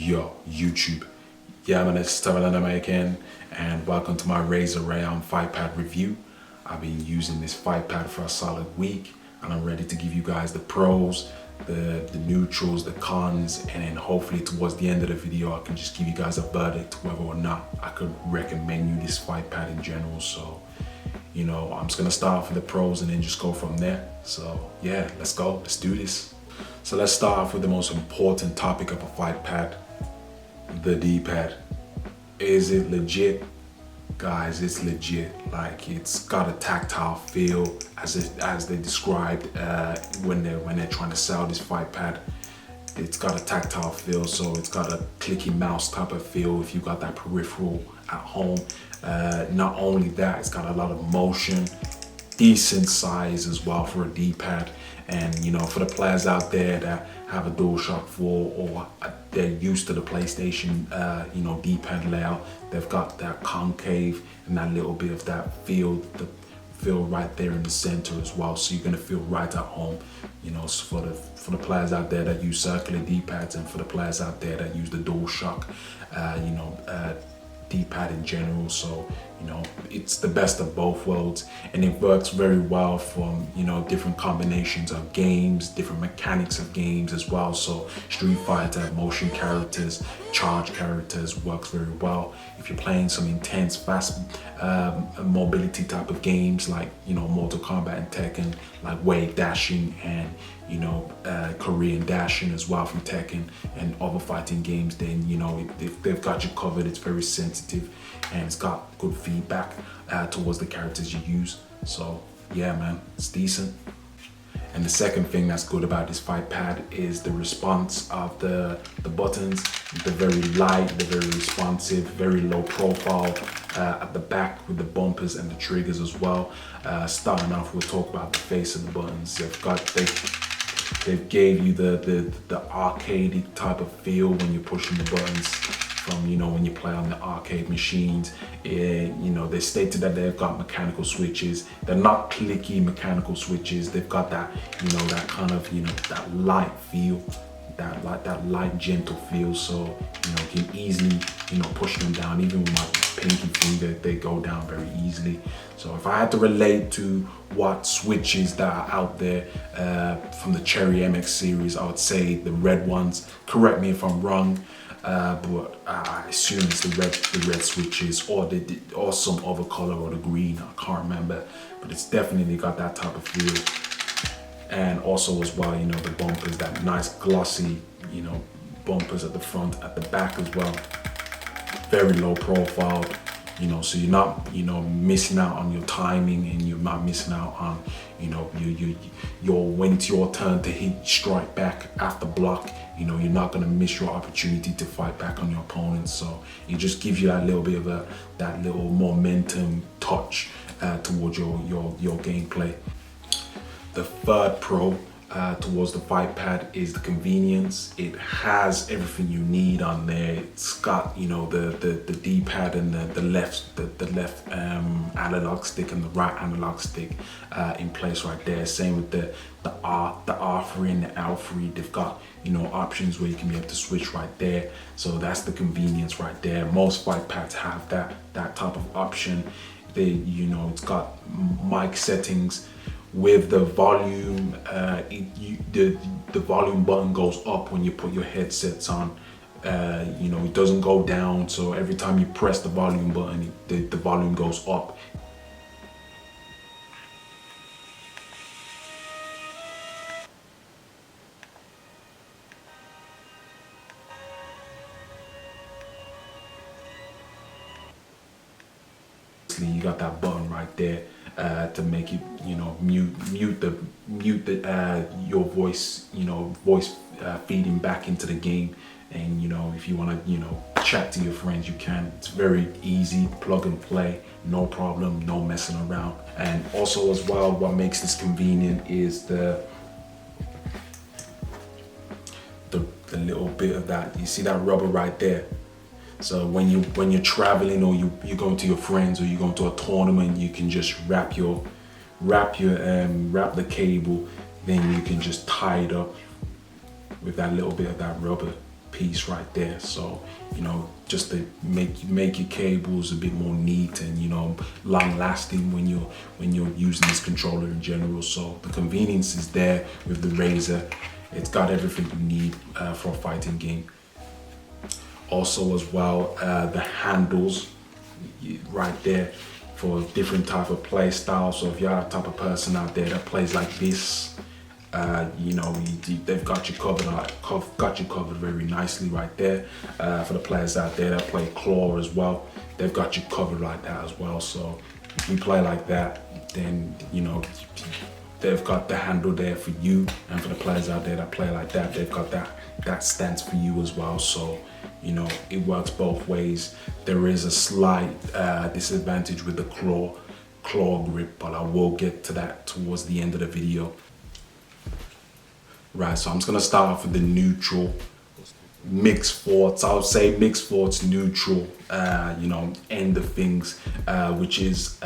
Yo, YouTube. Yeah, man, it's Tevron again, and welcome to my Razer Raion Fightpad review. I've been using this Fightpad for a solid week, and I'm ready to give you guys the pros, the neutrals, the cons, and then hopefully towards the end of the video, I can just give you guys a verdict whether or not I could recommend you this Fightpad in general. So, you know, I'm just gonna start off with the pros and then just go from there. So yeah, let's go, let's do this. So let's start off with the most important topic of a Fightpad, the D-pad. Is it legit? Guys, it's legit. Like, it's got a tactile feel as they described when they're trying to sell this Fightpad. It's got a tactile feel, so it's got a clicky mouse type of feel if you got that peripheral at home. Not only that, it's got a lot of motion, decent size as well for a D-pad. And you know, for the players out there that have a DualShock 4 or they're used to the PlayStation D-pad layout, they've got that concave and that little bit of that feel right there in the center as well, so you're gonna feel right at home. You know, so for the players out there that use circular D-pads, and for the players out there that use the DualShock D-pad in general. So, you know, it's the best of both worlds, and it works very well from, you know, different combinations of games, different mechanics of games as well. So Street Fighter, motion characters, charge characters works very well. If you're playing some intense, fast mobility type of games like, you know, Mortal Kombat and Tekken, like wave dashing and, you know, Korean dashing as well from Tekken and other fighting games, then, you know, they've got you covered. It's very sensitive and it's got good feedback towards the characters you use. So yeah, man, it's decent. And the second thing that's good about this Fightpad is the response of the buttons. They're very light, they're very responsive, very low profile at the back with the bumpers and the triggers as well. Starting off, we'll talk about the face of the buttons. They gave you the arcadey type of feel when you're pushing the buttons from, you know, when you play on the arcade machines. You know, they stated that they've got mechanical switches. They're not clicky mechanical switches. They've got that, you know, that kind of, you know, that light feel, that light gentle feel. So, you know, you can easily, you know, push them down. Even with my pinky finger, they go down very easily. So if I had to relate to what switches that are out there from the Cherry MX series, I would say the red ones. Correct me if I'm wrong, but I assume it's the red switches, or some other color, or the green. I can't remember, but it's definitely got that type of feel. And also as well, you know, the bumpers, that nice glossy, you know, bumpers at the front, at the back as well. Very low profile, you know, so you're not, you know, missing out on your timing, and you're not missing out on, you know, when it's your turn to hit strike back after block. You know, you're not gonna miss your opportunity to fight back on your opponents. So it just gives you that little bit of that little momentum touch towards your gameplay. The third pro towards the Fightpad is the convenience. It has everything you need on there. It's got, you know, the D-pad and the left analog stick and the right analog stick in place right there. Same with the R3 and the L3. They've got, you know, options where you can be able to switch right there. So that's the convenience right there. Most Fightpads have that type of option. You know, it's got mic settings. With the volume, the volume button goes up when you put your headsets on. You know, it doesn't go down, so every time you press the volume button, the volume goes up. You got that button right there to make it, you know, mute your voice, you know, feeding back into the game. And you know, if you want to, you know, chat to your friends, you can. It's very easy, plug and play, no problem, no messing around. And also as well, what makes this convenient is the little bit of that, you see that rubber right there. So when you're traveling, or you're going to your friends, or you're going to a tournament, you can just wrap the cable, then you can just tie it up with that little bit of that rubber piece right there. So, you know, just to make your cables a bit more neat and, you know, long lasting when you're using this controller in general. So the convenience is there with the Razer. It's got everything you need for a fighting game. Also as well, the handles right there for different type of play style. So if you're a type of person out there that plays like this, you know, they've got you covered. Got you covered very nicely right there. For the players out there that play claw as well, they've got you covered like that as well. So if you play like that, then you know they've got the handle there for you. And for the players out there that play like that, they've got that stance for you as well. So you know, it works both ways. There is a slight disadvantage with the claw grip, but I will get to that towards the end of the video. Right, so I'm just gonna start off with the neutral mixed forts. I would say mixed forts neutral, you know, end of things, which is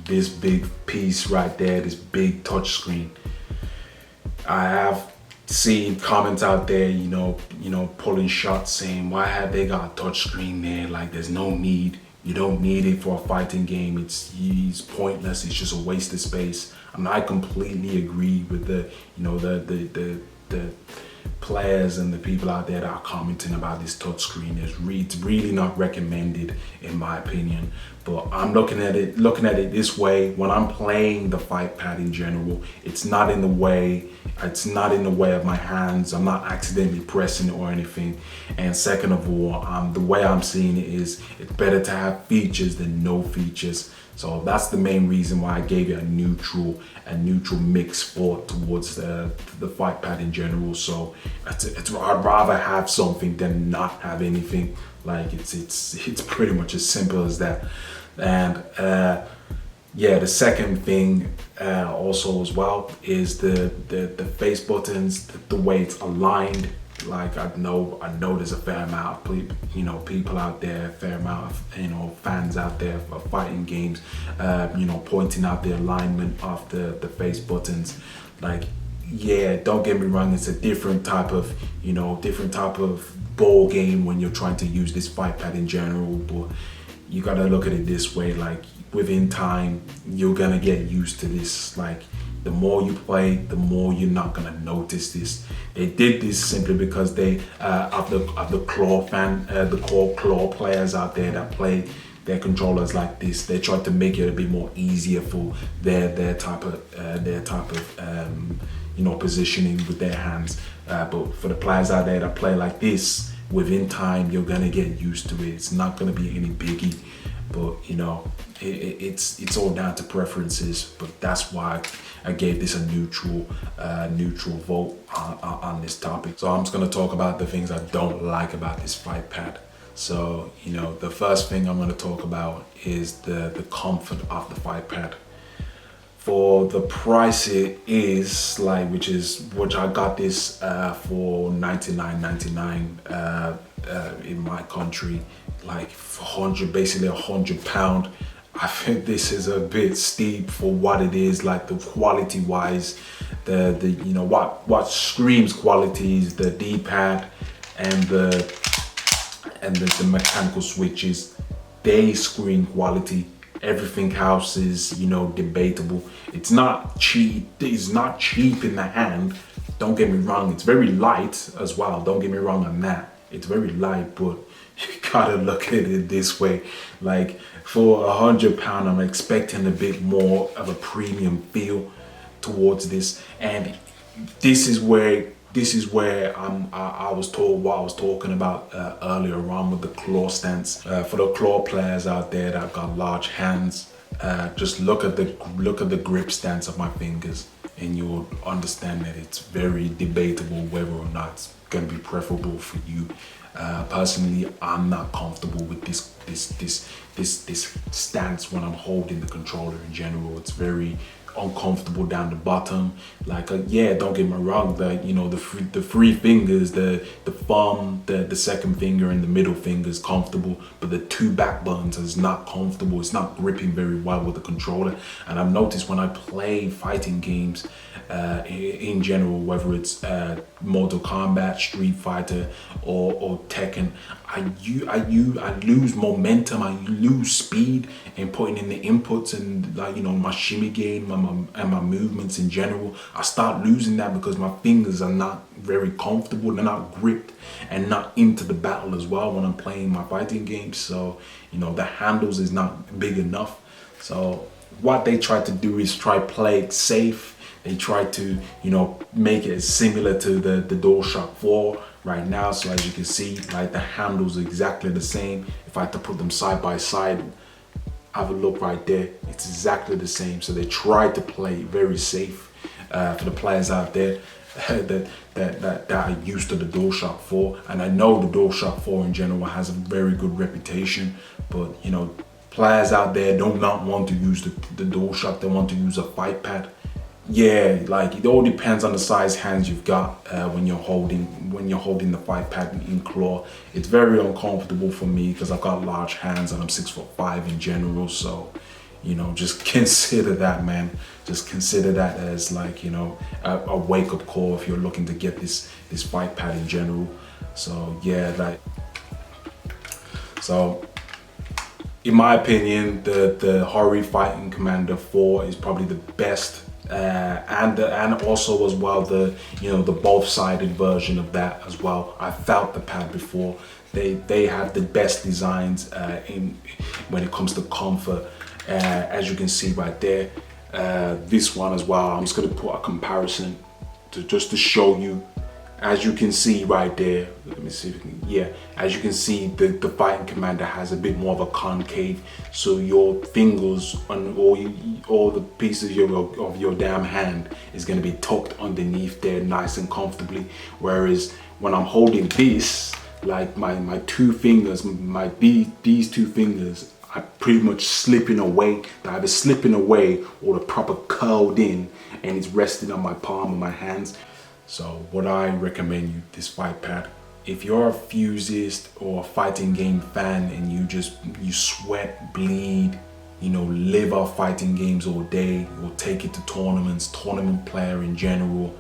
this big piece right there, this big touch screen. I have seen comments out there, you know, pulling shots saying, why have they got a touch screen there? Like, there's no need. You don't need it for a fighting game. It's pointless. It's just a waste of space. And I completely agree with the players and the people out there that are commenting about this touchscreen. It's really not recommended in my opinion. But I'm looking at it this way. When I'm playing the Fightpad in general, it's not in the way of my hands. I'm not accidentally pressing it or anything. And second of all, the way I'm seeing it is it's better to have features than no features. So that's the main reason why I gave it a neutral mix for towards the Fightpad in general. So I'd rather have something than not have anything. Like it's pretty much as simple as that. And yeah, the second thing also as well is the face buttons, the way it's aligned. Like I know there's a fair amount of people out there, a fair amount of fans out there for fighting games, pointing out the alignment of the face buttons. Like, yeah, don't get me wrong, it's a different type of ball game when you're trying to use this Fightpad in general, but you gotta look at it this way. Like, within time, you're gonna get used to this. Like, the more you play, the more you're not gonna notice this. They did this simply because they of the claw players out there that play their controllers like this. They tried to make it a bit more easier for their type of positioning with their hands. But for the players out there that play like this, within time you're gonna get used to it. It's not gonna be any biggie. But it's all down to preferences. But that's why I gave this a neutral vote on this topic. So I'm just gonna talk about the things I don't like about this Fightpad. So the first thing I'm gonna talk about is the comfort of the Fightpad. For the price it is, which I got this for $99.99 in my country, like basically £100. I think this is a bit steep for what it is. Like, the quality wise, what screams quality is the D-pad and the mechanical switches. They scream quality. Everything else is debatable. It's not cheap. It's not cheap in the hand. Don't get me wrong. It's very light as well. Don't get me wrong on that. It's very light, but you gotta look at it this way. Like, for £100, I'm expecting a bit more of a premium feel towards this. And this is where I was told what I was talking about earlier on with the claw stance. For the claw players out there that have got large hands, just look at the grip stance of my fingers, and you'll understand that it's very debatable whether or not it's going to be preferable for you. Personally, I'm not comfortable with this stance when I'm holding the controller in general. It's very uncomfortable down the bottom. Like yeah, don't get me wrong, that you know the three fingers, the thumb, the second finger and the middle finger is comfortable, but the two back buttons is not comfortable. It's not gripping very well with the controller. And I've noticed when I play fighting games in general, whether it's Mortal Kombat, Street Fighter or Tekken, I lose momentum, I lose speed in putting in the inputs, and like, you know, my shimmy game and my movements in general. I start losing that because my fingers are not very comfortable, they're not gripped and not into the battle as well when I'm playing my fighting games. So, you know, the handles is not big enough. So what they try to do is play it safe. They try to, you know, make it similar to the DualShock 4 right now. So as you can see, like the handles are exactly the same. If I had to put them side by side, have a look right there, it's exactly the same. So they try to play very safe for the players out there that are used to the DualShock 4. And I know the DualShock 4 in general has a very good reputation, but you know, players out there do not want to use the DualShock, they want to use a Fightpad. Yeah, like it all depends on the size hands you've got when you're holding the Fightpad in claw. It's very uncomfortable for me because I've got large hands and I'm 6'5" in general. So, you know, just consider that, man. Just consider that as like, you know, a wake-up call if you're looking to get this Fightpad in general. So yeah, like, so in my opinion, the Razer Fighting Commander 4 is probably the best. And also as well the, you know, the both-sided version of that as well. I felt the pad before. They have the best designs in when it comes to comfort, as you can see right there. This one as well, I'm just going to put a comparison to show you. As you can see right there, let me see if you can, yeah, as you can see, the Fighting Commander has a bit more of a concave, so your fingers on all the pieces of your damn hand is going to be tucked underneath there nice and comfortably. Whereas when I'm holding this, like my two fingers, these two fingers are pretty much slipping away. They're either slipping away or they're proper curled in, and it's resting on my palm of my hands. So what I recommend you, this Fightpad, if you're a Fuseist or a fighting game fan and you sweat, bleed, you know, live off fighting games all day, or take it to tournaments, tournament player in general,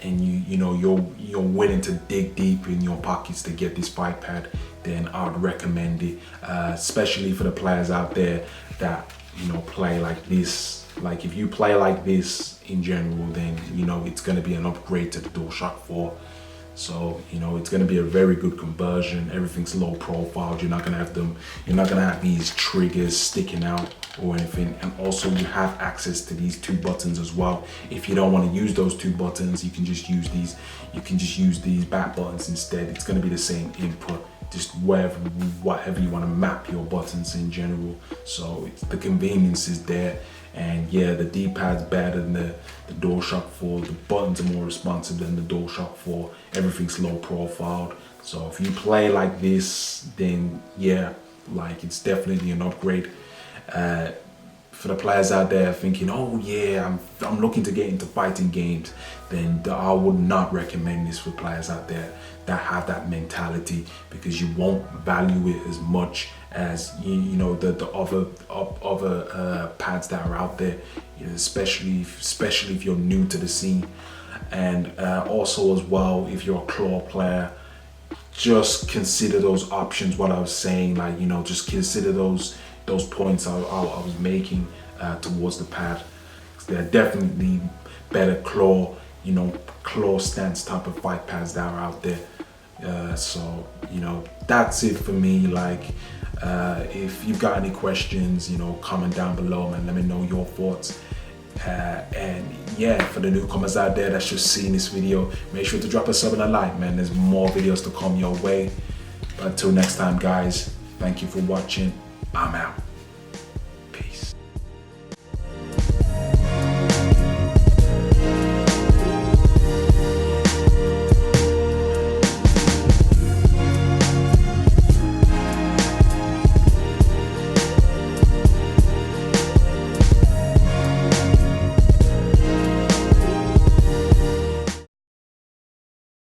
and you know you're willing to dig deep in your pockets to get this Fightpad, then I would recommend it, especially for the players out there that, you know, play like this. Like if you play like this in general, then you know it's going to be an upgrade to the DualShock 4. So, you know, it's going to be a very good conversion. Everything's low profile. You're not going to have these triggers sticking out or anything. And also you have access to these two buttons as well. If you don't want to use those two buttons, you can just use these back buttons instead. It's going to be the same input, just whatever you want to map your buttons in general. So the convenience is there. And yeah, the D-pad's better than the DualShock 4. The buttons are more responsive than the DualShock 4. Everything's low profiled. So if you play like this, then yeah, like it's definitely an upgrade. For the players out there thinking, oh yeah, I'm looking to get into fighting games, then I would not recommend this for players out there that have that mentality, because you won't value it as much as you know the other pads that are out there, you know, especially if you're new to the scene. And also as well, if you're a claw player, just consider those options, what I was saying, like, you know, just consider those points I was making towards the pad. There are definitely better claw stance type of fight pads that are out there. So, you know, that's it for me. Like, if you've got any questions, you know, comment down below, man. Let me know your thoughts. And yeah, for the newcomers out there that's just seeing this video, make sure to drop a sub and a like, man. There's more videos to come your way. But until next time, guys, thank you for watching. I'm out.